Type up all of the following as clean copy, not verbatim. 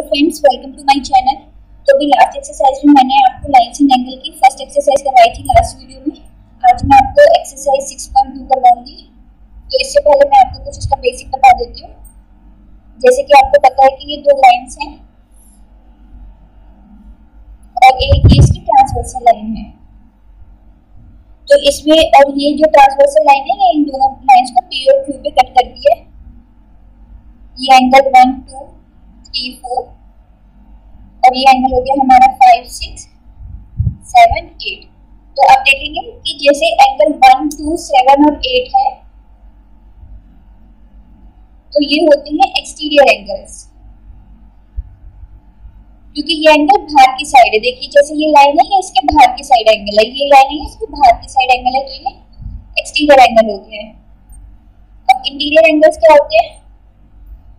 Friends, welcome to my channel. तो अभी last exercise में मैंने आपको लाइन्स एंड एंगल की फर्स्ट एक्सरसाइज करवाई थी लास्ट वीडियो में। आज मैं आपको एक्सरसाइज 6.2 करवाऊंगी। तो इससे पहले मैं आपको कुछ इसका बेसिक बता देती हूँ। जैसे कि आपको पता है कि ये दो लाइन्स हैं और एक ये इसकी ट्रांसवर्सल लाइन है। तो इसमें और ये जो ट्रांसवर्सल लाइन है, ये इन दोनों लाइन्स को पी और क्यू पे कट करती है। ये एंगल 1, 2, 3, 4 और ये एंगल हो गया हमारा 5, 6, 7, 8। तो आप देखेंगे कि जैसे एंगल 1, 2, 7 और 8 है, तो ये होते हैं एक्सटीरियर एंगल्स, क्योंकि ये एंगल बाहर की साइड है। देखिए जैसे ये लाइन है, ये इसके बाहर की साइड एंगल है, ये लाइन है इसके बाहर की साइड एंगल है, तो ये एक्सटीरियर एंगल हो गया है। अब इंटीरियर एंगल्स क्या होते हैं?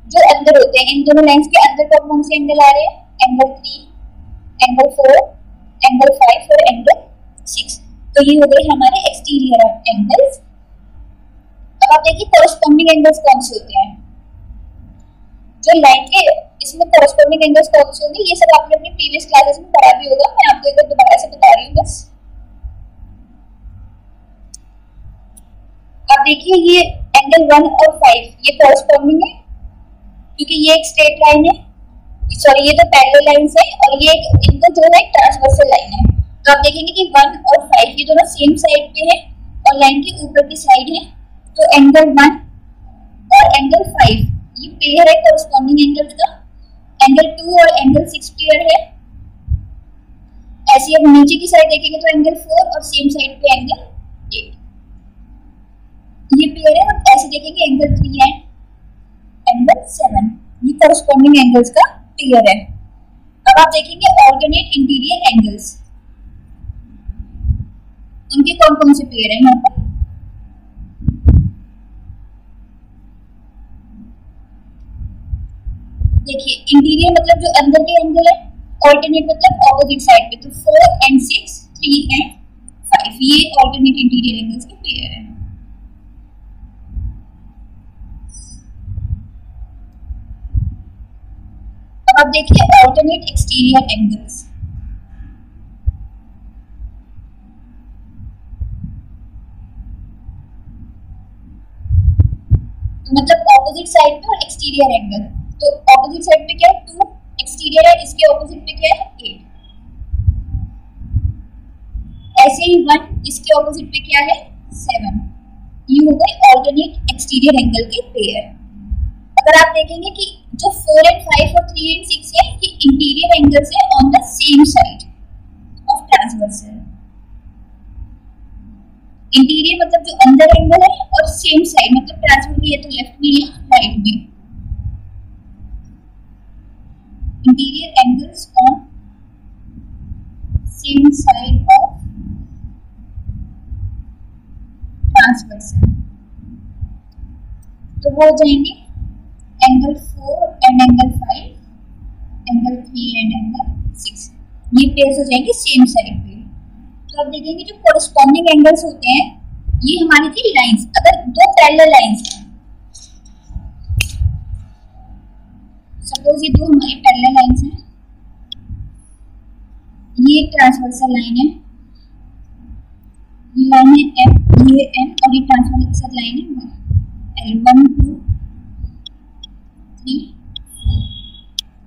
जो अंदर होते हैं। इन दोनों लाइंस के अंदर कौन से एंगल आ रहे हैं? एंगल 3, एंगल 4, एंगल 5 और एंगल 6। तो ये हो गए हमारे एक्सटीरियर एंगल्स। अब आप देखिए कॉरेस्पॉन्डिंग एंगल्स कौन से होते हैं। जो लाइन के इसमें कॉरेस्पॉन्डिंग एंगल्स कौन से होंगे, ये सब आपने अपनी प्रीवियस क्लासेस में पढ़ा भी होगा। मैं आपको एक बार दोबारा से बता रही हूँ बस। आप देखिए ये एंगल 1 और 5 ये कॉरेस्पॉन्डिंग है, क्योंकि ये एक स्ट्रेट लाइन है, सॉरी ये तो पैरेलल लाइंस है और ये इनका जो है ट्रांसवर्सल लाइन है। तो आप देखेंगे कि 1 और 5 ये दोनों सेम साइड पे है और लाइन के ऊपर की साइड है। तो एंगल 1 और एंगल 5 ये पेयर है कॉरेस्पॉन्डिंग एंगल्स का। एंगल 2 और एंगल 6 पेयर है। ऐसे अब नीचे की साइड देखेंगे तो एंगल 4 और सेम साइड पे एंगल 8 ये पेयर है। और ऐसे देखेंगे एंगल 3 एंड एंगल 7 ये कॉरेस्पॉन्डिंग एंगल्स का पेयर है। अब आप देखेंगे ऑल्टरनेट इंटीरियर एंगल्स, उनके कौन कौन से पेयर है यहाँ पर। देखिए इंटीरियर मतलब जो अंदर के एंगल है, ऑल्टरनेट मतलब ऑपोजिट साइड पे। तो 4 एंड 6, 3 एंड 5 ये ऑल्टरनेट इंटीरियर एंगल्स के पेयर है। अब देखिए ऑल्टरनेट एक्सटीरियर एंगल्स। तो मतलब ऑपोजिट साइड पे और एक्सटीरियर एंगल। तो ऑपोजिट साइड पे क्या है 2, एक्सटीरियर है, इसके ऑपोजिट पे क्या है 8। ऐसे ही 1, इसके ऑपोजिट पे क्या है 7। ये हो गए ऑल्टरनेट एक्सटीरियर एंगल के पेयर। अगर आप देखेंगे कि जो 4 एंड 5 और 3 एंड 6 है, ये इंटीरियर एंगल्स है on the same side of transversal. Interior मतलब जो अंदर एंगल है और सेम साइड मतलब ट्रांसवर्सल ये तो लेफ्ट में या राइट में। Interior angles on same side of transversal तो वो हो जाएंगे angle 4 and angle 5, angle 3 and angle 6 ये पेयर्स हो जाएंगे सेम साइड पे। तो आप देखेंगे जो कॉरेस्पॉन्डिंग एंगल्स होते हैं ये हमारी थी लाइंस। अगर दो पैरेलल लाइंस हैं, सपोज ये दो हमारी पैरेलल लाइंस हैं, ये एक ट्रांसवर्सल लाइन है, ये लाइन है F, ये N और ये ट्रांसवर्सल लाइन है L1, 2, 3,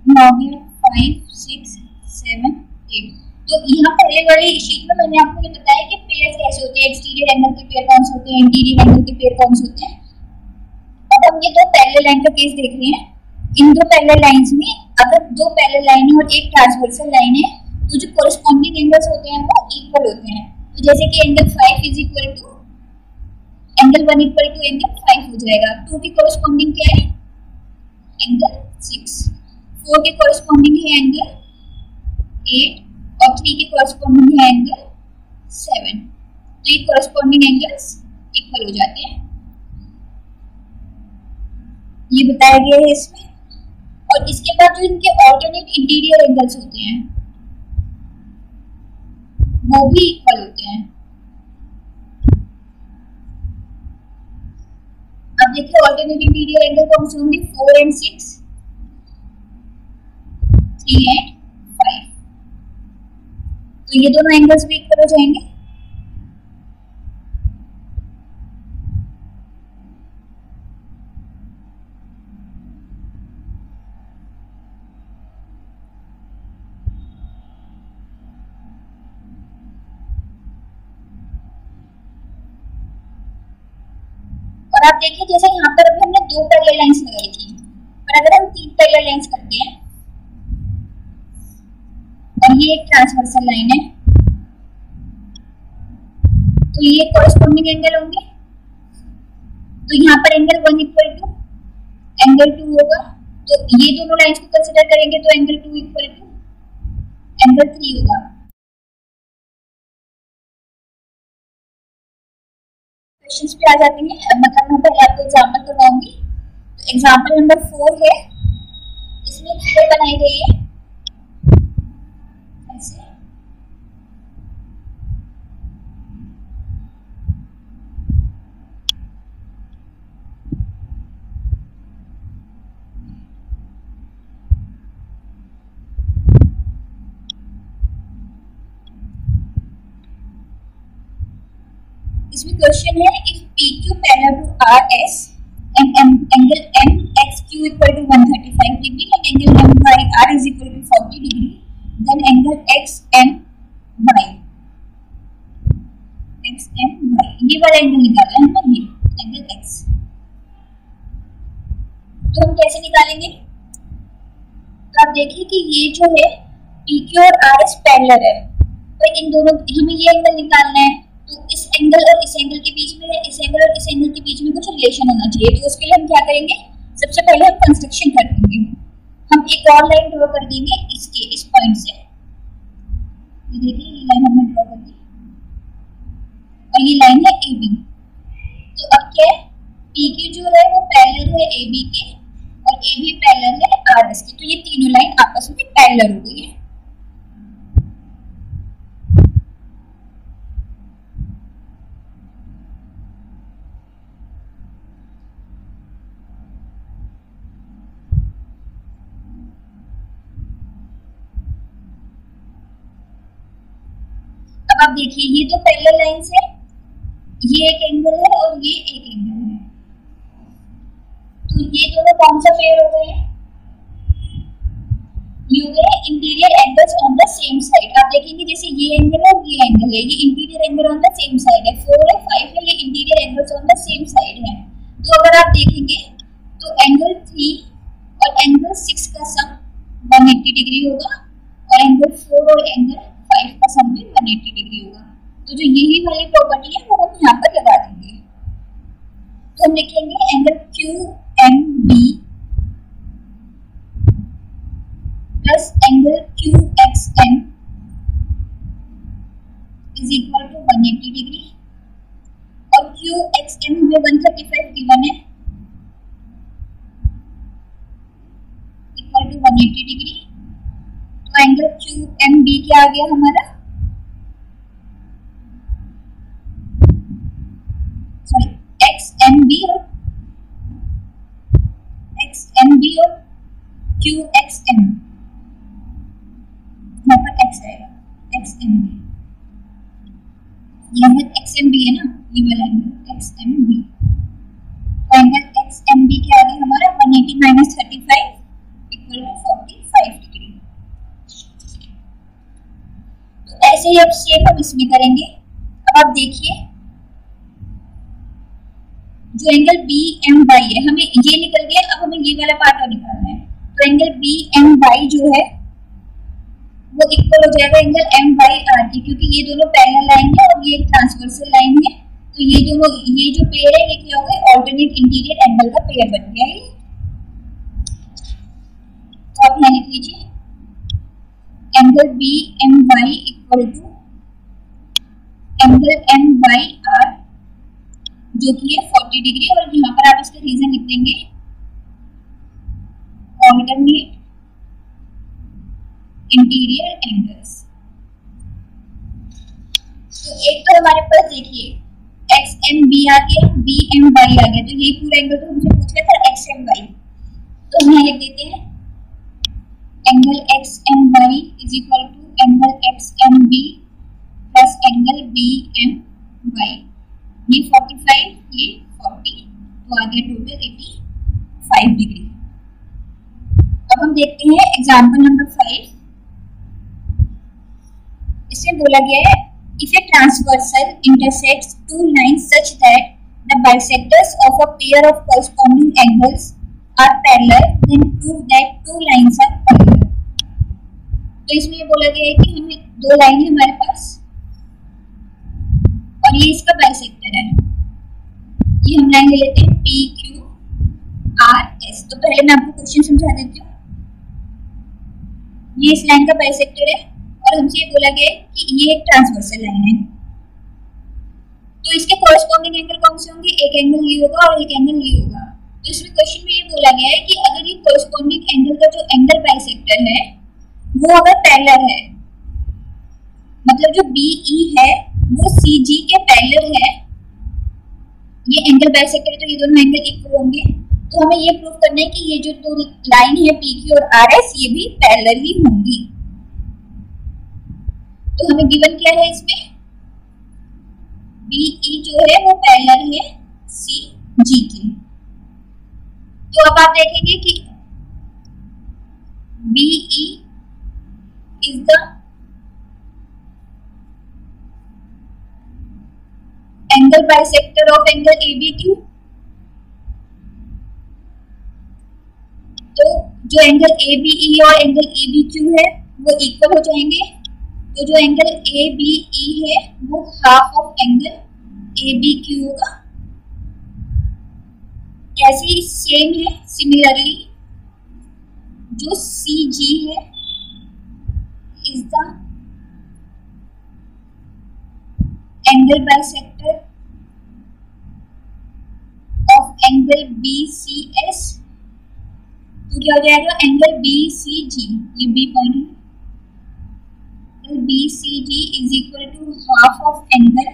4 5, 6, 7, 8। तो यहाँ पहले वाली शीट में मैंने आपको ये बताया कि पेयर्स कैसे होते हैं, एक्सटीरियर एंगल के पेयर कौन से होते हैं, इंटीरियर एंगल के पेयर कौन से होते हैं। अब हम ये दो पैरेलल लाइन का केस देख रहे हैं। इन दो पैरेलल लाइंस में अगर दो पैरेलल लाइन है और एक ट्रांसवर्सल लाइन है, तो जो कॉरेस्पॉन्डिंग एंगल्स होते हैं वो इक्वल होते हैं। तो जैसे कि angle 5 is equal to angle 1 equal to angle 5 हो जाएगा। 2 की कॉरेस्पॉन्डिंग क्या है एंगल 6, 4 के कॉरेस्पॉन्डिंग है एंगल 8 और 3 के कॉरेस्पॉन्डिंग है एंगल 7। तो ये कॉरेस्पॉन्डिंग एंगल्स इक्वल हो जाते हैं, ये बताया गया है इसमें। और इसके बाद जो इनके ऑल्टरनेट इंटीरियर एंगल्स होते हैं वो भी इक्वल होते हैं। अब देखिए ऑल्टरनेट इंटीरियर एंगल कौन से होंगे 4 एंड 6, 3 एंड 5। तो ये दोनों एंगल्स भी इक्वल हो जाएंगे। और आप देखिए जैसे यहाँ पर अभी हमने 2 पैरेलल लाइंस लगाई थी, पर अगर हम 3 पैरेलल लाइंस करते हैं और ये एक ट्रांसवर्सल लाइन है, तो ये कॉरेस्पॉन्डिंग एंगल होंगे। तो यहाँ पर एंगल 1 इक्वल टू एंगल 2 होगा, तो ये दोनों लाइंस को कंसीडर करेंगे तो एंगल 2 इक्वल टू एंगल 3 होगा। क्वेश्चंस पे आ जाते हैं, मतलब मैं पहले आपको एग्जांपल करवाऊंगी। तो एग्जांपल नंबर 4 है, इसमें फिगर बनाई गई है ऐसे। इसमें क्वेश्चन है if PQ parallel to RS and angle MXQ equal to 135 degree and angle MYR is equal to 40 degree, then angle XMY ये वाला एंगल निकालना है ना, ये एंगल X। तो हम कैसे निकालेंगे? तो आप देखिए कि ये जो है PQ और RS पैरेलल है, तो इन दोनों हमें ये एंगल निकालना है। तो इस एंगल और इस एंगल के बीच में, इस एंगल और इस एंगल के बीच में कुछ रिलेशन होना चाहिए। तो उसके लिए हम क्या करेंगे, सबसे पहले हम कंस्ट्रक्शन कर देंगे। हम एक और लाइन ड्रॉ कर देंगे इसके इस पॉइंट से। ये देखिए ये लाइन हमने ड्रॉ कर दी और ये लाइन है AB। तो अब क्या है, PQ जो है वो पैरेलल है AB के और AB पैरेलल है RS के। तो ये तीनों लाइन आपस में पैरेलल हो गई है। आप देखिए ये तो पैरेलल लाइंस है, ये एक एंगल है और ये एक एंगल है। तो ये दोनों कौन सा पेयर हो गए हैं? ये हो गए interior angles on the same side. आप देखेंगे जैसे ये एंगल है और ये एंगल है, ये interior angle on the same side है। 4 है 5 है, ये interior angles on the same side है। तो अगर आप देखेंगे तो एंगल 3 और एंगल 6 का सम 180 डिग्री होगा और एंगल 4 और एंगल 5 का सम भी 180 डिग्री होगा। तो जो यही वाली प्रॉपर्टी है वो हम यहाँ पर लगा देंगे। तो हम लिखेंगे angle QMB plus angle QXM is equal to 180 degree और QXM हमें 135 गिवन है इक्वल टू 180 डिग्री। तो एंगल QMB क्या आ गया हमारा, सॉरी XMB और QXM, यहाँ पर X आएगा, XMB ये है XMB है ना, ये वाला एंगल XMB। तो एंगल XMB क्या आ गया हमारा 180 माइनस 35 इक्वल टू 45 डिग्री। ऐसे ही अब सेम हम इसमें करेंगे। अब आप देखिए जो एंगल BMY है, हमें ये निकल गया, अब हमें ये वाला पार्ट और निकालना है। तो एंगल BMY जो है वो इक्वल हो जाएगा एंगल MYR की, क्योंकि ये दोनों पैरेलल लाइन है और ये एक ट्रांसवर्सल लाइन है। तो ये दोनों, ये जो पेयर है ये क्या हो गया, ऑल्टरनेट इंटीरियर एंगल का पेयर बन गया है। तो आप यहाँ लिख लीजिए angle BMY equal to angle MYR जो कि है 40 डिग्री, और यहाँ पर आप इसका रीजन लिख देंगे ऑल्टरनेट इंटीरियर एंगल्स। तो एक तो हमारे पास देखिए XMB आ गया, BMY आ गया, तो यही पूरा एंगल तो हमसे पूछ रहा था XMY। तो हम यहाँ लिख देते हैं angle X M Y is equal to angle X M B plus angle B M Y. ये 45, ये 40, तो आ गया टोटल 85 डिग्री। अब हम देखते हैं एग्जाम्पल नंबर 5। इसमें बोला गया है if a transversal intersects two lines such that the bisectors of a pair of corresponding angles are parallel, then prove that two lines are parallel। तो इसमें ये बोला गया है कि हमें दो लाइन है हमारे पास और ये इसका बाइसेक्टर है। ये हम लाइन ले लेते हैं पी क्यू आर एस। तो पहले मैं आपको क्वेश्चन समझा देती हूँ। ये इस लाइन का बाइसेक्टर है और हमसे ये बोला गया कि ये एक ट्रांसवर्सल लाइन है, तो इसके कॉरस्पॉन्डिंग एंगल कौन से होंगे? एक एंगल ये होगा और एक एंगल ये होगा। तो इसमें क्वेश्चन में ये बोला गया है कि अगर ये कॉरस्पॉन्डिंग एंगल का जो एंगल बाइसेक्टर है वो अगर पैरेलल है, मतलब जो BE है वो CG के पैरेलल है, ये एंगल बाइसेक्टर है तो ये दोनों एंगल इक्वल होंगे। तो हमें ये प्रूव करना है कि ये जो दो लाइन है PQ और RS ये भी पैरेलल ही होंगी। तो हमें गिवन क्या है इसमें? BE जो है वो पैरेलल है CG के। तो अब आप देखेंगे कि BE is the angle bisector of angle ABQ। तो जो एंगल ABE और एंगल ABQ है वो इक्वल हो जाएंगे। तो जो एंगल ABE है वो हाफ ऑफ एंगल ABQ होगा। ऐसे ही सेम है, सिमिलरली जो CG है is the angle bisector of angle BCS। तो क्या हो जाएगा? एंगल BCG, ये B पॉइंट है, BCG is equal to half of angle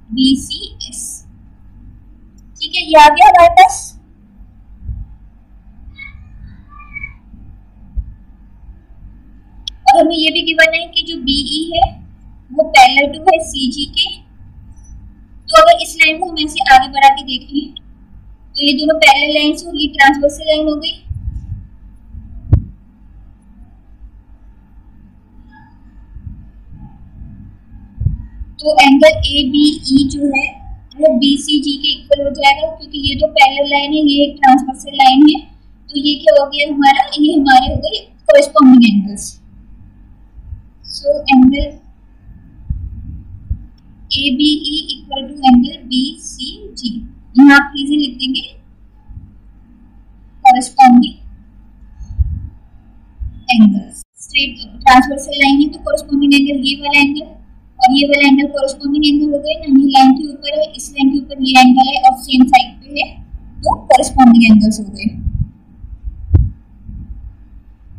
BCS। ठीक है, ये आ गया हमारे पास। और हमें ये भी गिवन है कि जो BE है वो पैरेलल टू है CG के। तो अगर इस लाइन को हम ऐसे आगे बढ़ा के देखें तो ये दोनों पैरेलल लाइंस हो, ये ट्रांसवर्सल लाइन हो गई। तो एंगल ABE जो है वो BCG के इक्वल हो जाएगा, क्योंकि ये जो पैरेलल लाइन है ये एक ट्रांसवर्सल लाइन है। तो ये क्या हो गया हमारा? ये हमारे हो गए corresponding angles. So angle ABE equal to angle BCG। यहाँ आप इजीली लिख देंगे corresponding angles. Straight transversal line है तो कॉरेस्पॉन्डिंग एंगल ये वाला एंगल और ये वाला एंगल कॉरेस्पॉन्डिंग एंगल हो गए ना। ये लाइन के ऊपर है, इस लाइन के ऊपर ये एंगल है और सेम साइड पे है, तो कॉरेस्पॉन्डिंग एंगल्स हो गए।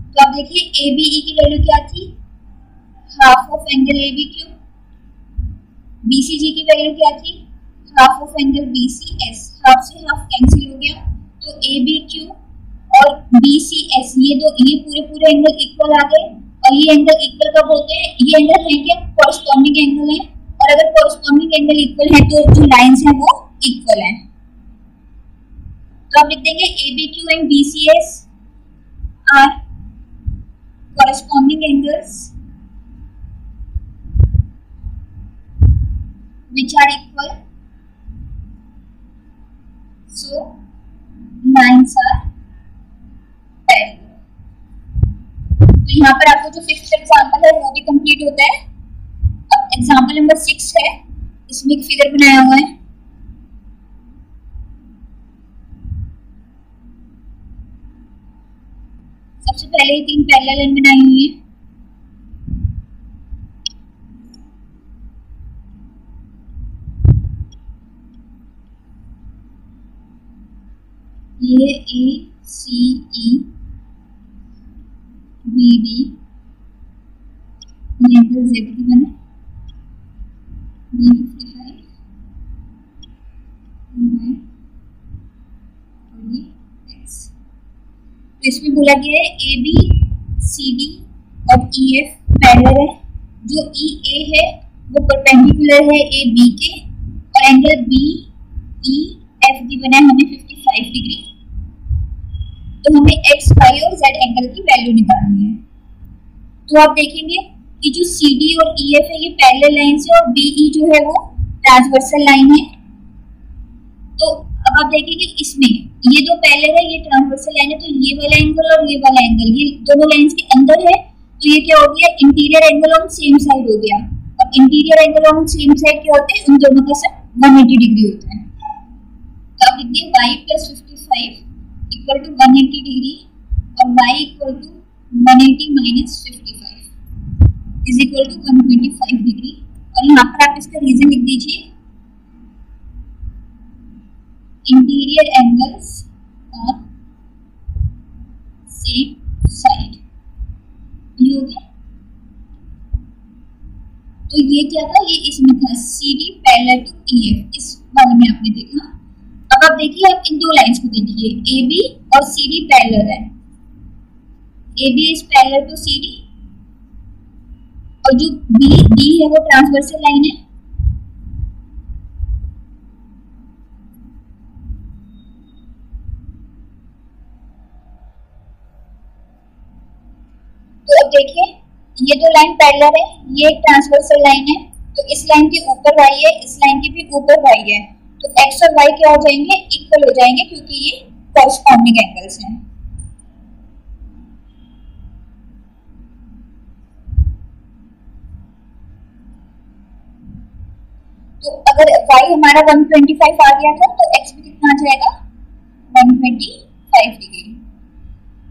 तो आप देखिए ABE की वैल्यू क्या थी? Half of angle ABQ। BCG की वैल्यू क्या थी? Half of angle BCS। Half से हाफ कैंसिल हो गया, तो ABQ और BCS ये पूरे एंगल इक्वल आ गए। और ये एंगल इक्वल कब होते हैं? ये एंगल है क्या? कॉरेस्पॉन्डिंग एंगल है। और अगर कॉरेस्पॉन्डिंग एंगल इक्वल है तो जो लाइंस हैं वो इक्वल हैं। तो आप लिख देंगे ABQ and BCS are corresponding angles which are equal, so lines are parallel। तो यहाँ पर आपको जो फिफ्थ एग्जाम्पल है वो भी कंप्लीट होता है। अब एग्जाम्पल नंबर 6 है, इसमें एक फिगर बनाया हुआ है। सबसे पहले ही 3 पैरेलल लाइन बनाई हुई है। ये ACE BD एंगल Z की बने, ये 55 और ये X। तो इसमें बोला गया है AB ई एफ पैरेलल है, जो ई ए है वो परपेंडिकुलर है ए बी के, और angle B E F given है हमें 55 डिग्री। तो हमें एक्स वाई और जेड एंगल की वैल्यू निकालनी है। तो आप देखेंगे कि जो सी डी और ई एफ है ये पैरेलल लाइन से, और बी ई जो है वो ट्रांसवर्सल लाइन है। तो अब आप देखेंगे इसमें ये दो पैरेलल है, ये ट्रांसवर्सल लाइन है, तो ये वाला एंगल और ये वाला एंगल ये दोनों लाइंस के अंदर है, तो ये क्या हो गया, interior angle on same side हो गया। और interior angle on same side क्या होते हैं, उन दोनों का सम 180 डिग्री होता है। तो आप लिखिए y + 55 = 180 डिग्री और y = 180 - 55 = 125 डिग्री। और यहाँ पर आप इसका रीजन लिख दीजिए, interior angles on same side. ये हो गया। तो ये क्या था, ये इसमें था C D parallel to E F, इस वाले में आपने देखा। अब आप देखिए, आप इन दो लाइंस को देखिए, ए बी और सी डी पैरेलल है, A B is parallel to C D, और जो बी डी है वो ट्रांसवर्सल लाइन है। तो अब देखिए, ये दो लाइन पैरेलल है, ये एक ट्रांसवर्सल लाइन है, तो इस लाइन के ऊपर y है, इस लाइन के भी ऊपर y है, तो x और y क्या हो जाएंगे, इक्वल हो जाएंगे, क्योंकि ये कॉरस्पॉन्डिंग एंगल्स हैं। तो अगर y हमारा 125 आ गया था, तो x भी कितना आ जाएगा, 125 डिग्री।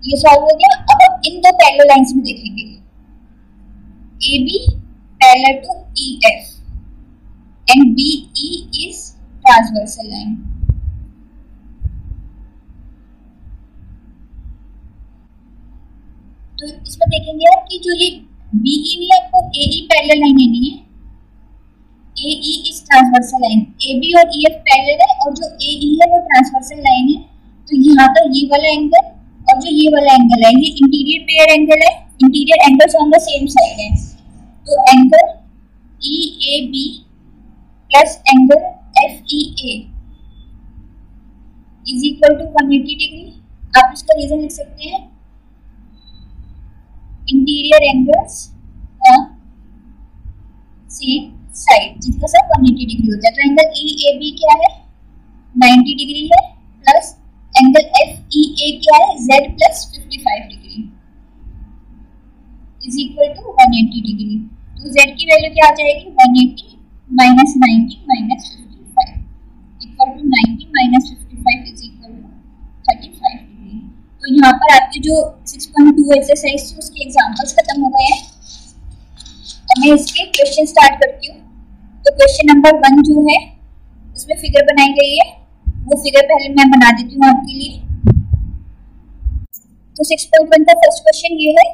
ये सॉल्व हो गया। अब हम इन दो पैरेलल लाइंस में देखेंगे, A B parallel to E F and B E is transversal line. तो इसमें देखेंगे आप कि जो ये बी ई नहीं, आपको ए ई पैरेलल लाइन लेनी है, A E is transversal line, A B और ई एफ पैरेलल है, और जो ए ई है वो ट्रांसवर्सल लाइन है। तो यहाँ पर ये वाला एंगल और जो ये वाला एंगल है, ये इंटीरियर पेयर एंगल है, interior angles on the same side है। तो angle E A B plus angle F E A is equal to 180 degree. आप इसका रीजन लिख सकते हैं, interior angles on same side, जिसका सब 180 डिग्री होता है। तो एंगल ई ए बी क्या है, 90 डिग्री है, plus angle F E A क्या है, z + 55 degree is equal to 180 degree. तो z की वैल्यू क्या आ जाएगी, 180 - 90 - 55 equal to 90 - 55 is equal to 35 degree. तो यहाँ पर आपके जो 6.2 एक्सरसाइज थी उसके एग्जांपल्स खत्म हो गए हैं। अब मैं इसके क्वेश्चन स्टार्ट करती हूँ। तो क्वेश्चन नंबर 1 जो है उसमें फिगर बनाई गई है, वो फिगर पहले मैं बना देती हूँ आपके लिए। तो 6.1 का फर्स्ट क्वेश्चन ये है।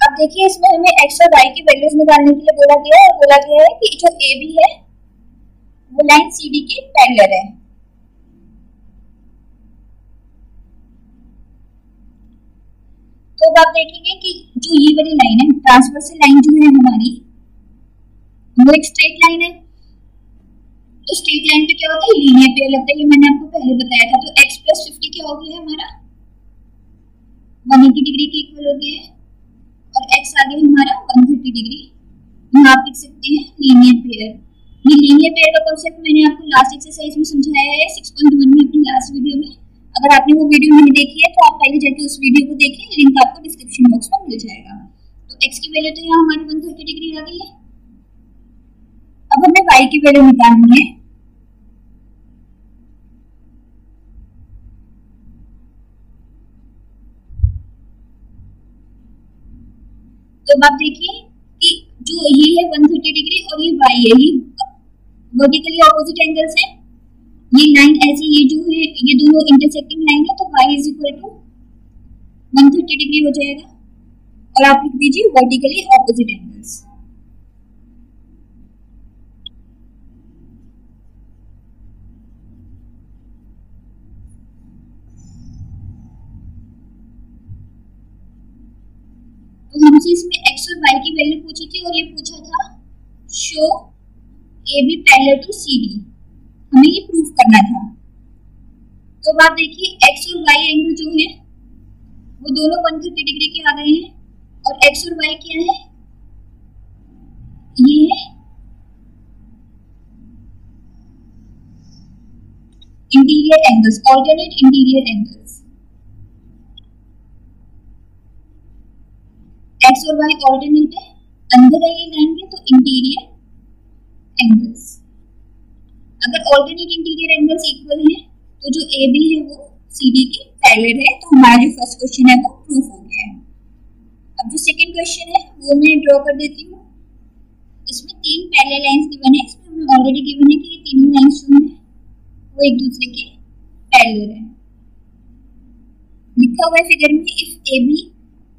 अब देखिए, इसमें हमें x और y की वैल्यूज निकालने के लिए बोला गया है, और बोला गया है कि जो ए बी है वो लाइन सी डी के पैरेलल है। तो अब आप देखेंगे कि जो ये वाली लाइन है, ट्रांसवर्सल लाइन जो है हमारी, वो एक स्ट्रेट लाइन है। तो स्ट्रेट लाइन पे क्या होता है, लीनियर पेयर लगता है, ये मैंने आपको पहले बताया था। तो x + 50 क्या हो गया है हमारा, 180 डिग्री के इक्वल हो गया है, और x आ गया हमारा 130 डिग्री। यहाँ आप लिख सकते हैं लीनियर पेयर। ये लीनियर पेयर का कॉन्सेप्ट मैंने आपको लास्ट एक्सरसाइज में समझाया है, 6.1 में, अपनी लास्ट वीडियो में। अगर आपने वो वीडियो नहीं देखी है तो आप पहले जाके उस वीडियो को देखें, लिंक आपको डिस्क्रिप्शन बॉक्स में मिल जाएगा। तो x की वैल्यू तो यहाँ हमारी 130 डिग्री आ गई है। अब हमें y की वैल्यू निकालनी है। तो अब आप देखिए कि जो ये है 130 डिग्री और ये y है, ये वर्टिकली ऑपोजिट एंगल्स है। ये लाइन ऐसी, ये जो है ये दोनों इंटरसेक्टिंग लाइन है, तो y is equal to 130 degree हो जाएगा। और आप लिख दीजिए वर्टिकली ऑपोजिट एंगल्स। तो हमसे इसमें x और y की वैल्यू पूछी थी और ये पूछा था show AB parallel to CD, हमें ये प्रूफ करना था। तो अब आप देखिए x और y एंगल जो है वो दोनों 130 डिग्री के आ गए हैं और x और y क्या है, ये है interior angles, alternate interior angles. x और y ऑल्टरनेट है, अंदर है ये लाइन के, तो इंटीरियर एंगल्स। अगर ऑल्टरनेट इंटीरियर एंगल्स इक्वल हैं तो जो AB है वो CD के पैरेलल है, तो हमारा जो फर्स्ट क्वेश्चन है वो प्रूफ हो गया है। अब जो सेकंड क्वेश्चन है वो मैं ड्रॉ कर देती हूँ। इसमें तीन पैरेलल लाइंस गिवन है, इसमें हमें ऑलरेडी गिवन है कि ये तीनों लाइंस जो हैं वो एक दूसरे के पैरेलल है। लिखा हुआ है फिगर में if AB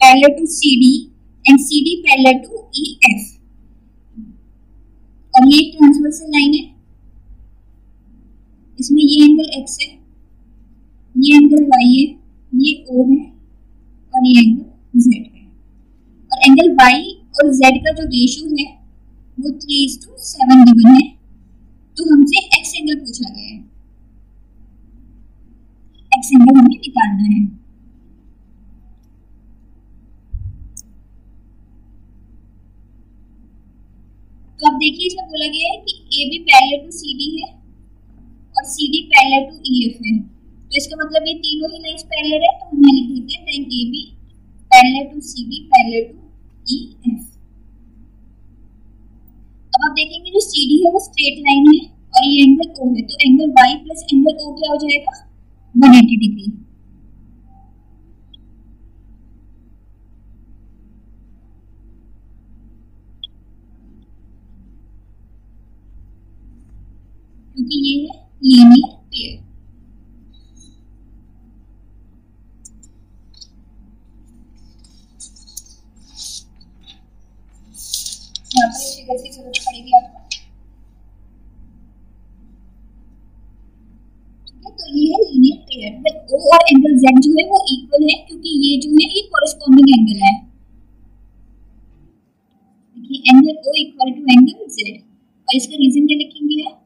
parallel to CD and CD parallel to EF, और ये एक ट्रांसवर्सल लाइन है, इसमें ये एंगल x है, ये एंगल y है, ये O है और ये एंगल Z है। और एंगल y और Z का जो रेशियो है वो 3:7 गिवन है, तो हमसे x एंगल पूछा गया है, x एंगल हमें निकालना है। तो अब देखिए इसमें बोला गया है कि AB पैरेलल टू CD है और CD पैरेलल टू EF है, तो इसका मतलब ये तीनों ही लाइंस पैरेलल है, तो हम यहाँ लिख देते हैं then AB parallel to CD parallel to EF। अब आप देखेंगे जो CD है वो स्ट्रेट लाइन है और ये एंगल O है, तो angle Y plus angle O क्या हो जाएगा, 180 डिग्री। क्योंकि ये है लीनियर पेयर। यहाँ पर इस फिगर की जरूरत पड़ेगी आपको, ठीक है। तो ये है लीनियर पेयर, बट O और एंगल Z जो है वो इक्वल है, क्योंकि ये जो है ये कॉरेस्पॉन्डिंग एंगल है। देखिए angle O equal to angle Z, और इसका रीजन क्या लिखेंगे आप,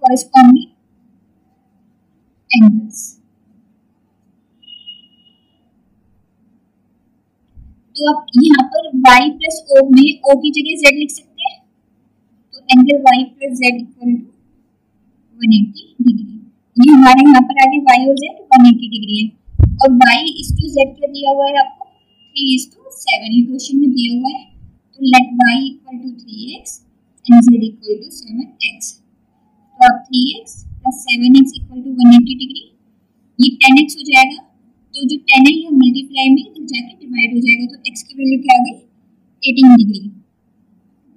corresponding angles। तो आप यहाँ पर y प्लस O में O की जगह Z लिख सकते हैं, तो angle y plus Z equal to 180 degree. ये हमारे यहाँ पर आगे y और Z 180 डिग्री है, और y इस टू Z क्या दिया हुआ है आपको, 3:7, ये क्वेश्चन में दिया हुआ है। तो let y equal to 3x and Z equal to 7x, तो अब 3x plus 7x equal to 180 degree, ये 10x हो जाएगा, तो जो 10 है ये मल्टीप्लाई में तो जाके डिवाइड हो जाएगा, तो x की वैल्यू क्या आ गई, 18 डिग्री।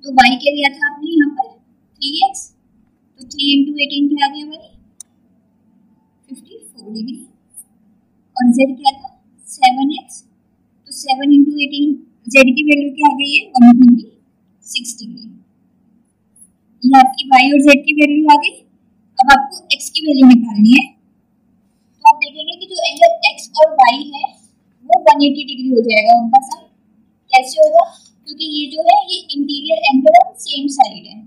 तो y क्या लिया था आपने यहाँ पर 3x, तो 3 इंटू 18 क्या आ गया भाई, 54 डिग्री, और z क्या था 7x, तो 7 इंटू 18 z की वैल्यू क्या आ गई है 126 डिग्री। ये आपकी y और z की वैल्यू आ गई। अब आपको x की वैल्यू निकालनी है, तो आप देखेंगे कि जो एंगल x और y है वो 180 डिग्री हो जाएगा उनका सम। कैसे होगा, क्योंकि ये जो है ये इंटीरियर एंगल और सेम साइड है,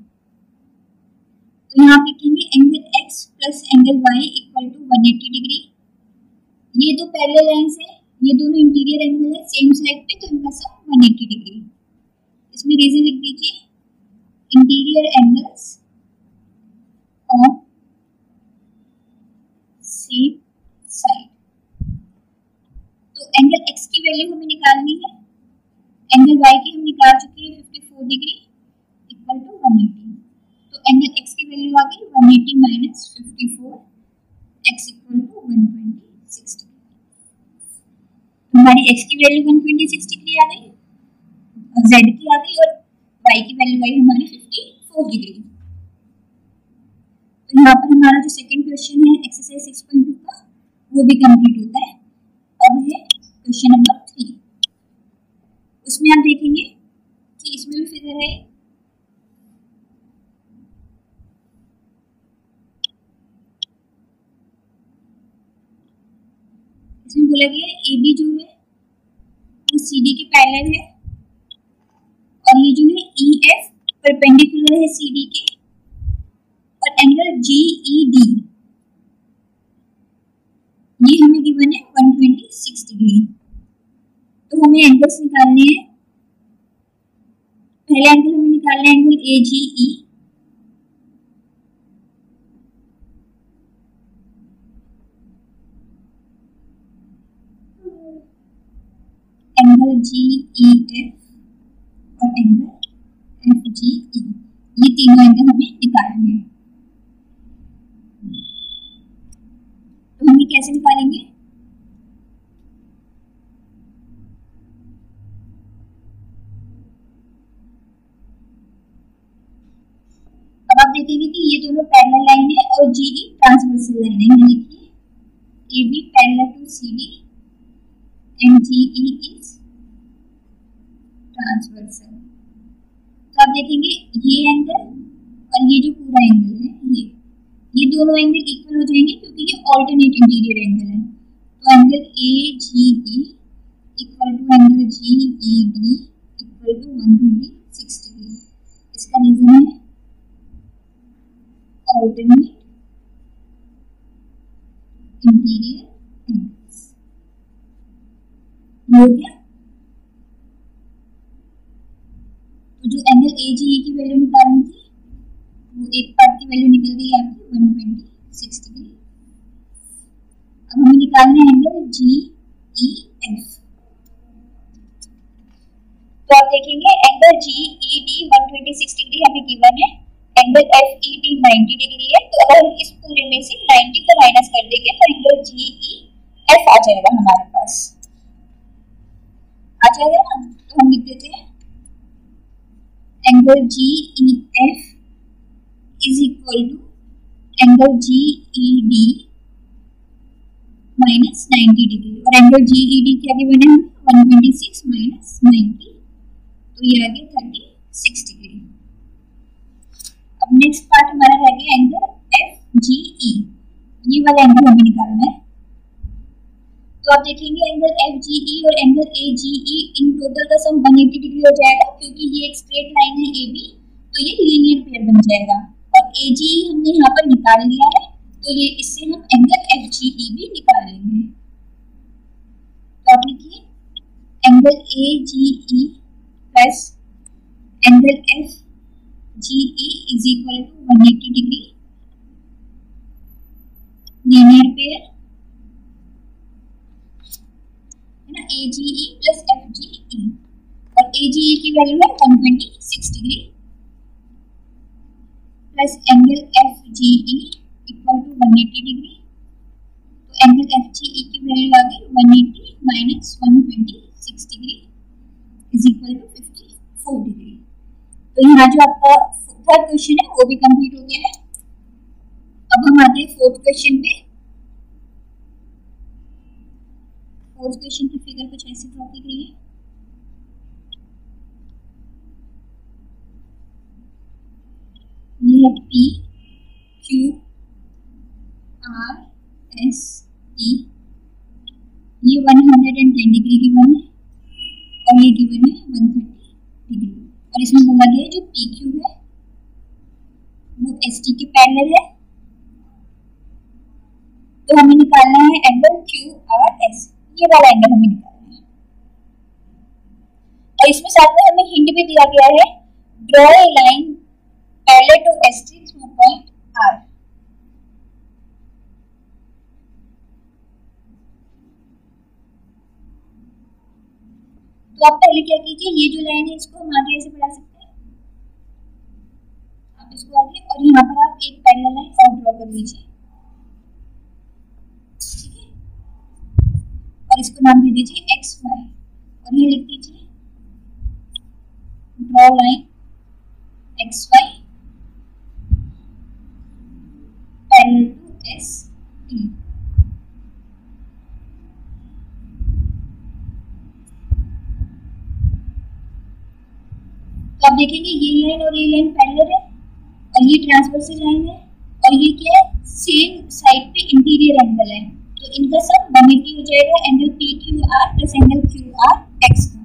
तो यहाँ लिखेंगे angle x plus angle y equal to 180 degree. ये दो पैरेलल लाइंस है, ये दोनों इंटीरियर एंगल है सेम साइड पे, तो इनका सम 180 डिग्री। इसमें रीजन लिख दीजिए interior angles on same side. तो एंगल x की वैल्यू हमें निकालनी है, एंगल y की हम निकाल चुके हैं 54 डिग्री इक्वल टू 180, तो एंगल x की वैल्यू आ गई 180 minus 54, x equal to 126 degree. हमारी x की वैल्यू 126 डिग्री आ गई, z की आ गई, और y की वैल्यू आई हमारी 54 डिग्री। तो यहाँ पर हमारा जो सेकंड क्वेश्चन है एक्सरसाइज 6.2 का वो भी कंप्लीट होता है। अब है क्वेश्चन नंबर 3, उसमें आप देखेंगे कि इसमें भी फिगर है, इसमें बोला गया है AB जो है वो CD के पैरेलल है और ये जो है EF परपेंडिकुलर है CD के और एंगल GED ये हमें गिवन है 126 डिग्री। तो हमें एंगल्स निकालने हैं। पहला एंगल हमें निकालना है एंगल AGE, एंगल GEF और एंगल FGE, ये तीनों एंगल हमें निकालने हैं। तो हम ये कैसे निकालेंगे? अब आप देखेंगे कि ये दोनों पैरेलल लाइन है और GE ट्रांसवर्सल लाइन है। ये देखिए AB parallel to CD and GE is transversal. तो आप देखेंगे ये एंगल और ये जो पूरा एंगल है ये दोनों एंगल इक्वल हो जाएंगे क्योंकि ये ऑल्टरनेट इंटीरियर एंगल है। तो angle AGE equal to angle GED equal to 126 degree. इसका रीजन है ऑल्टरनेट इंटीरियर एंगल्स। हो गया। तो जो एंगल AGE की वैल्यू निकालनी थी वो एक पार्ट की वैल्यू निकल गई आपकी 126 डिग्री। अब हमें निकालना है एंगल GEF। तो आप देखेंगे एंगल GED 126 डिग्री हमें गिवन है, एंगल FED 90 डिग्री है। तो अगर हम इस पूरे में से 90 को माइनस कर देंगे तो एंगल GEF आ जाएगा हमारे पास, आ जाएगा ना। तो हम लिख देते हैं angle GEF is equal to angle GED minus 90 degree और एंगल GED क्या गिवन है 126 माइनस 90, तो ये आ गया 36 डिग्री। अब नेक्स्ट पार्ट हमारा रह गया एंगल FGE, ये वाला एंगल हमें निकालना है। तो आप देखेंगे एंगल FGE और एंगल AGE इन टोटल का सम 180 डिग्री हो जाएगा क्योंकि ये एक स्ट्रेट लाइन है AB, तो ये लीनियर पेयर बन जाएगा। और AGE हमने यहाँ पर निकाल लिया है तो ये इससे हम एंगल FGE भी निकाल लेंगे। तो आप लिखिए angle AGE plus angle FGE is equal to 180 degree linear pair है ना, AGE प्लस FGE और AGE की वैल्यू है 126 degree plus angle FGE equal to 180 degree. तो एंगल FGE की वैल्यू आ गई 180 minus 126 degree is equal to 54 degree. तो यहाँ जो आपका थर्ड क्वेश्चन है वो भी कंप्लीट हो गया है। अब हम आते हैं फोर्थ क्वेश्चन पे। फोर्थ क्वेश्चन की फिगर कुछ ऐसे ड्रॉ की गई है। ये है P Q R S T, ये 110 डिग्री गिवन है और ये गिवन है 130 डिग्री और इसमें बोला गया है जो PQ है वो ST के पैरेलल है। तो हमें निकालना है एंगल QRS, ये वाला एंगल हमें निकालना है। और इसमें साथ में हमें हिंट भी दिया गया है, draw a line parallel to ST through point R। तो आप पहले क्या कीजिए, ये जो लाइन है इसको हम आगे ऐसे बढ़ा सकते हैं, आप इसको आगे और यहाँ पर आप एक पैरेलल लाइन और ड्रॉ कर लीजिए, ठीक है। और इसको नाम दे दीजिए XY और ये लिख दीजिए draw line XY parallel to ST। तो आप देखेंगे ये लाइन और ये लाइन पैरेलल है और ये ट्रांसवर्सल लाइन है और ये क्या है, सेम साइड पे इंटीरियर एंगल है, तो इनका सम 180 हो जाएगा angle PQR plus angle QRX का।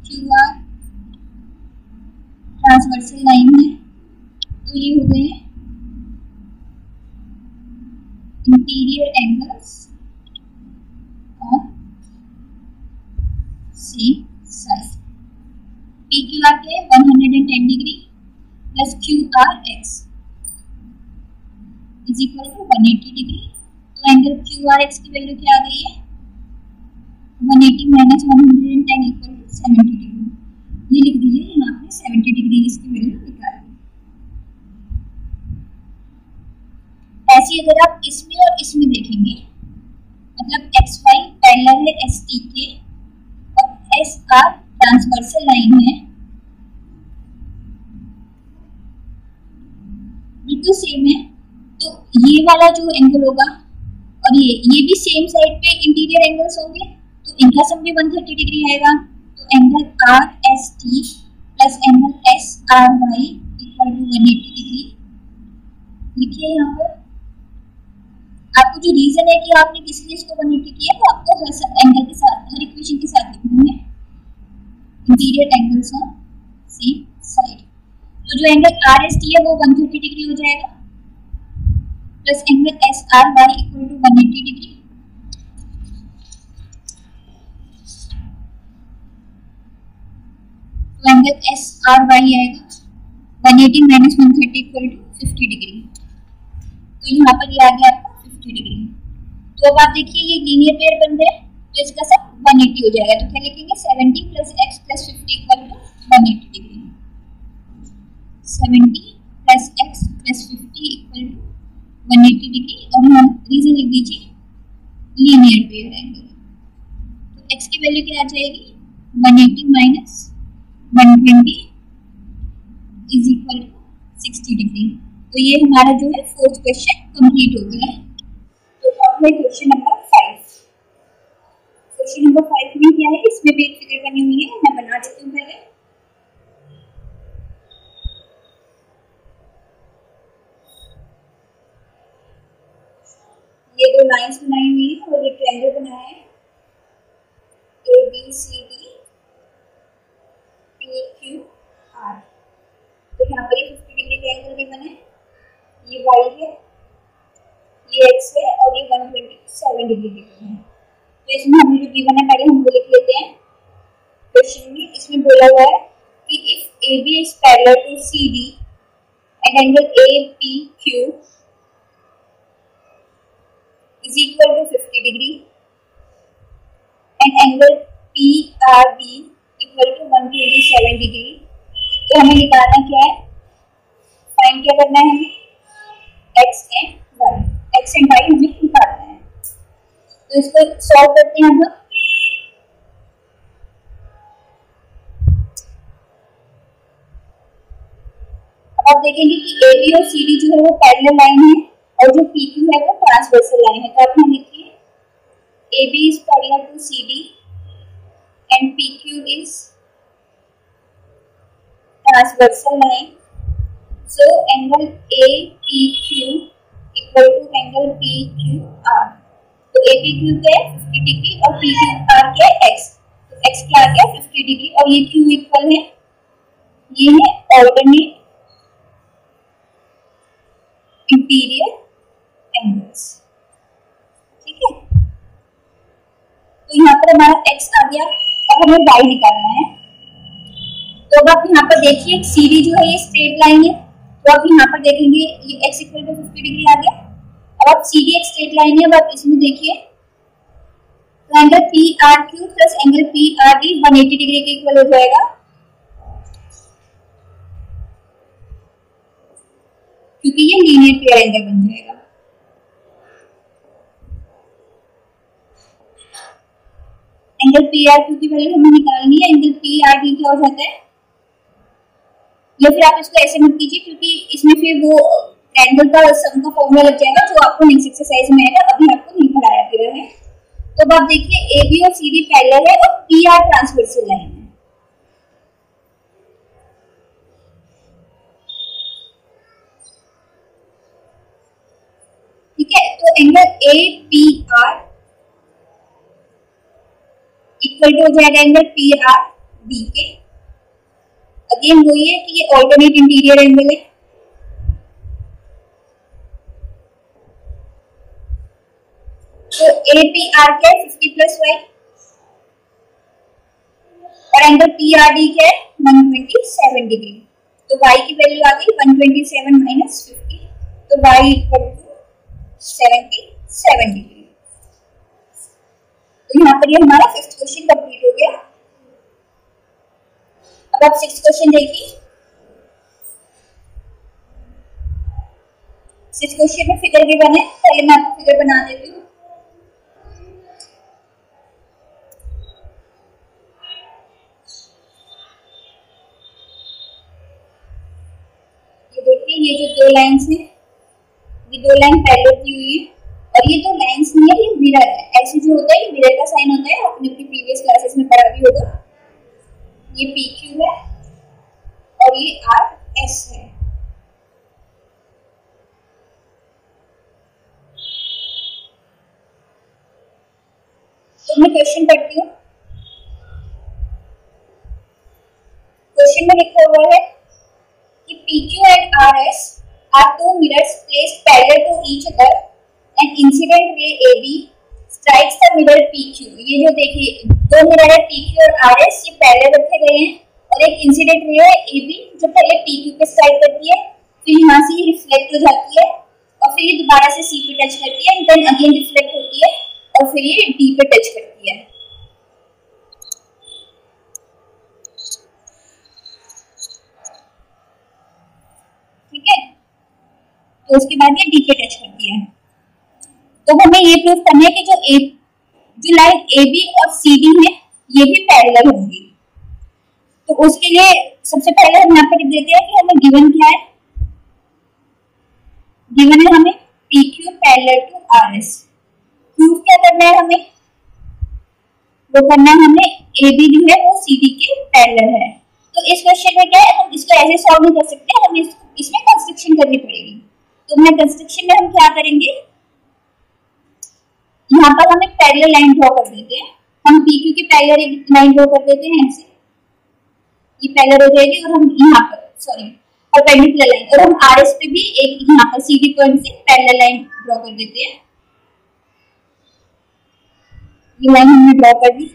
क्यू आर ट्रांसवर्सल लाइन है, तो ये हो गए interior angles on same side. P Q R के 110 degree plus Q R X is equal to 180 degree. तो एंगल क्यू आर एक्स की वैल्यू क्या आ गई है 180 माइनस 110 इक्वल टू 70 डिग्री। ये लिख दीजिए यहाँ पे 70 डिग्री इसकी वैल्यू निकालिए। ऐसी अगर आप इसमें और इसमें देखेंगे, मतलब एक्स वाई पैरेलल है एस टी के और एस आर ट्रांसवर्सल लाइन है, बिल्कुल सेम है, तो ये वाला जो एंगल होगा और ये भी सेम साइड पे इंटीरियर एंगल्स होंगे, तो इनका सम भी 130 डिग्री आएगा। तो angle R S T plus angle S R Y equal to 180 degree लिखिए। यहाँ पर आपको जो रीजन है कि आपने किस लिए इसको 180 किया, तो आपको हर एंगल के साथ, हर इक्वेशन के साथ लिखना है interior angles on same side. तो जो एंगल आर एस टी है वो 130 डिग्री हो जाएगा plus angle S R Y equal to 180 degree. तो एंगल एस आर वाई आएगा 180 माइनस 130 इक्वल टू 50 डिग्री। तो यहाँ पर ये आ गया आपका 50 डिग्री। तो अब आप देखिए ये लीनियर पेयर बन गए, तो इसका सब 180 हो जाएगा। तो क्या लिखेंगे 70 plus X plus 50 equal to 180 degree. 70 plus X plus 50 equal to 180 degree और हम रीजन लिख दीजिए लीनियर पेयर एंगल। तो एक्स की वैल्यू क्या आ जाएगी 180 minus 120 is equal to 60 degree. तो ये हमारा जो है फोर्थ क्वेश्चन कंप्लीट हो गया है। तो अब है क्वेश्चन नंबर 5। क्वेश्चन नंबर 5 में क्या है, इसमें भी एक फिगर बनी हुई है, मैं बना देती हूँ पहले। ये दो लाइंस बनाई हुई है और एक ट्रायंगल बनाया है A B C D P Q R. तो यहाँ पर 50 डिग्री का एंगल भी बने, ये वाई है, ये एक्स है और ये 127 डिग्री गिवन है। तो इसमें हमें जो गिवन है पहले हम वो लिख लेते हैं क्वेश्चन में। इसमें बोला हुआ है कि if A B is parallel to C D and angle A P Q is equal to 50 degree and angle PRB equal to 127 degree। तो हमें निकालना क्या है, फाइंड क्या करना है हमें x and y, x and y हमें निकालना है। तो इसको सॉल्व करते हैं हम। अब आप देखेंगे कि AB और CD जो है वो पैरेलल लाइन है और जो PQ है वो ट्रांसवर्सल लाइन है। तो आप यहाँ लिखिए AB is parallel to CD and PQ is transversal line. So angle APQ equal to angle PQR। तो APQ क्या है 50 डिग्री और PQR क्या है x। तो x क्या आ गया 50 डिग्री और ये Q इक्वल है, ये है ऑल्टरनेट इंटीरियर एंगल्स। ठीक है, तो यहाँ पर हमारा x आ गया, अब हमें y निकालना है। तो अब आप यहाँ पर देखिए CD जो है ये स्ट्रेट लाइन है, तो आप यहाँ पर देखेंगे ये x इक्वल टू 50 डिग्री आ गया। अब आप CD एक स्ट्रेट लाइन है, अब आप इसमें देखिए तो angle PRQ plus angle PRD 180 degree के इक्वल हो जाएगा, क्योंकि ये लीनियर पेयर एंगल बन जाएगा। एंगल PRQ की वैल्यू हमें निकालनी है, एंगल PRD क्या हो जाता है, या फिर आप इसको ऐसे मत कीजिए क्योंकि इसमें फिर वो एंगल का सम का फॉर्मूला लग जाएगा जो आपको नेक्स्ट एक्सरसाइज में आएगा, अभी आपको नहीं पढ़ाया गया है। तो अब आप देखिए AB और CD पैरेलल है और PR ट्रांसवर्सल लाइन है। ठीक है, तो एंगल APR इक्वल टू हो जाएगा एंगल PR डी के। अगेन वही है कि ये ऑल्टरनेट इंटीरियर एंगल है। तो ए पी आर क्या है 50 प्लस वाई, और एंगल पी आर डी क्या है 127 डिग्री। तो y की वैल्यू आ गई 127 माइनस 50, तो y इक्वल टू 77 डिग्री। तो यहाँ पर ये हमारा 5th क्वेश्चन कंप्लीट हो गया। अब आप 6th क्वेश्चन देखिए। 6th क्वेश्चन में फिगर गिवन है, पहले मैं आपको फिगर बना देती हूँ। देखिए ये जो दो लाइंस है, ये दो लाइन पैरेलल की हुई है, और ये दो लाइंस नहीं है, ये मिरर है। ऐसे जो होता है ये मिरर का साइन होता है, आपने अपनी प्रीवियस क्लासेस में पढ़ा भी होगा। ये पी क्यू है और ये आर एस है। तो मैं क्वेश्चन पढ़ती हूँ। क्वेश्चन में लिखा हुआ है कि PQ and RS are two mirrors placed parallel to each other and incident ray AB strikes the mirror PQ। ये जो देखिए दो मिरर है PQ और RS, ये पैरेलल रखे गए हैं, और एक इंसिडेंट रे है AB जो पहले PQ पे स्ट्राइक करती है, फिर यहाँ से ये रिफ्लेक्ट हो जाती है, और फिर ये दोबारा से C पे टच करती है, देन अगेन रिफ्लेक्ट होती है, और फिर ये D पे टच करती है। ठीक है, तो उसके बाद ये डी पे टच करती है। तो हमें ये प्रूफ करना है कि जो लाइन ए बी और सी डी है ये भी पैरेलल होंगी। तो उसके लिए सबसे पहले हम यहाँ पर लिख देते हैं कि हमें गिवन क्या है। गिवन है हमें P Q parallel to R S. Proof क्या करना है हमें, वो करना है हमें ए बी जो है वो सी डी के पैरेलल है। तो इस क्वेश्चन में क्या है, हम इसको ऐसे सॉल्व नहीं कर सकते, हमें इसमें कंस्ट्रक्शन करनी पड़ेगी। तो मैं कंस्ट्रक्शन में हम क्या करेंगे, यहाँ पर हम एक पैरेलल लाइन ड्रॉ कर देते हैं। हम PQ की पैरेलल एक लाइन ड्रॉ कर देते हैं ऐसे, ये पैरेलल हो जाएगी, और हम यहाँ पर परपेंडिकुलर लाइन, और हम RS पे भी एक यहाँ पर CD पॉइंट से पैरेलल लाइन ड्रॉ कर देते हैं। ये लाइन हमने ड्रॉ कर दी।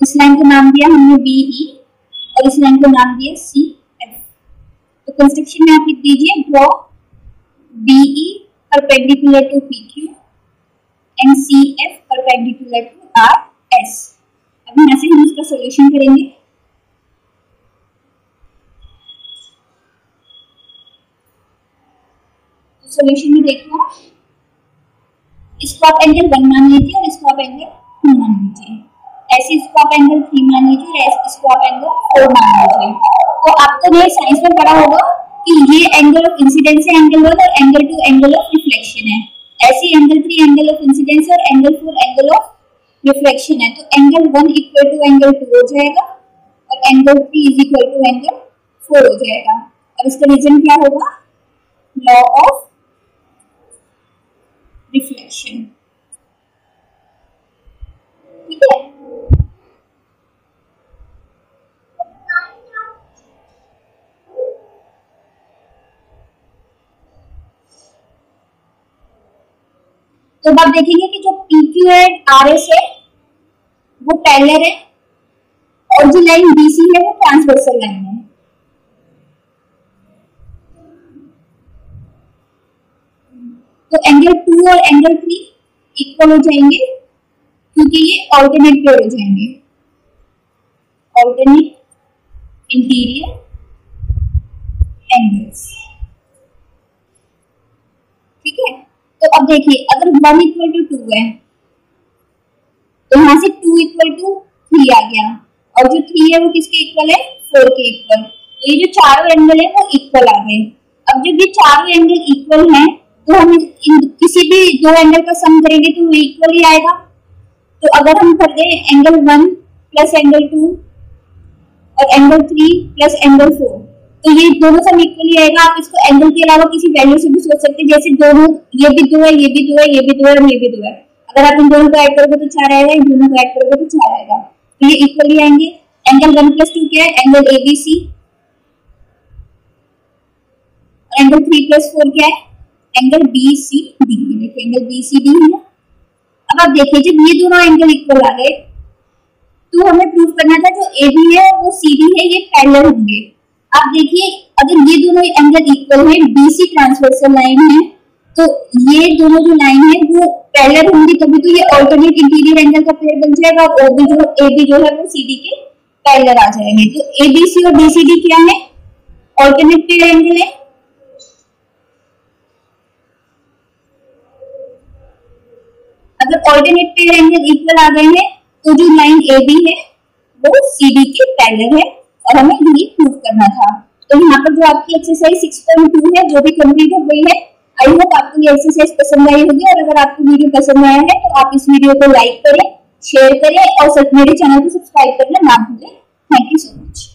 इस लाइन को नाम दिया हमने BE, और इस लाइन को नाम दिया CF। तो कंस्ट्रक्शन में आप लिख दीजिए draw BE perpendicular to PQ and CF perpendicular to RS। अब यहाँ से हम इसका सॉल्यूशन करेंगे। तो सॉल्यूशन में देखो, इसको आप एंगल 1 मान लीजिए और इसको आप एंगल 2 मान लीजिए, ऐसे इसको आप एंगल 3 मान लीजिए और इसको आप एंगल 4 मान लीजिए। तो आपको ये साइंस में पढ़ा होगा कि ये एंगल ऑफ इंसिडेंस है एंगल 1, और एंगल 2 एंगल ऑफ रिफ्लेक्शन है। ऐसे एंगल 3 एंगल ऑफ इंसिडेंस और एंगल 4 एंगल ऑफ रिफ्लेक्शन है। तो एंगल 1 इक्वल टू एंगल 2 हो जाएगा, और angle 3 is equal to angle 4 हो जाएगा। और इसका रीजन क्या होगा, लॉ ऑफ रिफ्लेक्शन। ठीक है, तो अब आप देखेंगे कि जो PQ एंड RS है वो पैरेलल है, और जो लाइन BC है वो ट्रांसवर्सल लाइन है। तो एंगल 2 और एंगल 3 इक्वल हो जाएंगे, क्योंकि ये ऑल्टरनेट पेयर हो जाएंगे, ऑल्टरनेट इंटीरियर एंगल्स। ठीक है, तो अब देखिए अगर 1 इक्वल टू 2 है, तो यहाँ से 2 इक्वल टू 3 आ गया, और जो 3 है वो किसके इक्वल है, 4 के इक्वल। तो ये जो चारों एंगल है वो इक्वल आ गए। अब जब ये चारों एंगल इक्वल हैं, तो हम किसी भी दो एंगल का सम करेंगे तो वो इक्वल ही आएगा। तो अगर हम कर दें एंगल 1 प्लस एंगल 2 और एंगल 3 प्लस एंगल 4, तो ये दोनों सम इक्वल ही आएगा। आप इसको एंगल के अलावा किसी वैल्यू से भी सोच सकते हैं, जैसे दोनों, ये भी 2 है, ये भी 2 है, ये भी 2 है और ये भी 2 है। अगर आप इन दोनों को ऐड करोगे तो 4 आएगा, इन दोनों को ऐड करोगे तो 4 आएगा, तो ये इक्वली आएंगे। एंगल 1 + 2 क्या है? Angle ABC. एंगल 3 + 4 क्या है? Angle BCD. देखिए एंगल बीसीडी है। अब आप देखिए जब ये दोनों एंगल इक्वल आ गए तो हमें प्रूव करना था जो AB है और वो CD है ये पैरेलल होंगे। आप देखिए अगर ये दोनों एंगल इक्वल है, BC ट्रांसवर्सल लाइन है, तो ये दोनों जो लाइन है वो पैरेलल होंगी, तभी तो ये ऑल्टरनेट इंटीरियर एंगल का पेयर बन जाएगा और AB जो है वो CD के पैरेलल आ जाएंगे। तो ABC और BCD क्या है? ऑल्टरनेट पेयर एंगल है। अगर ऑल्टरनेट पेयर एंगल इक्वल आ गए हैं तो जो लाइन AB है वो CD के पैरेलल है और हमें ये प्रूव करना था। तो यहाँ पर जो आपकी एक्सरसाइज 6.2 है जो भी कंप्लीट हो गई है। आई होप आपको ये एक्सरसाइज पसंद आई होगी, और अगर आपको वीडियो पसंद आया है तो आप इस वीडियो को लाइक करें, शेयर करें और मेरे चैनल को सब्सक्राइब करना ना भूलें। Thank you so much.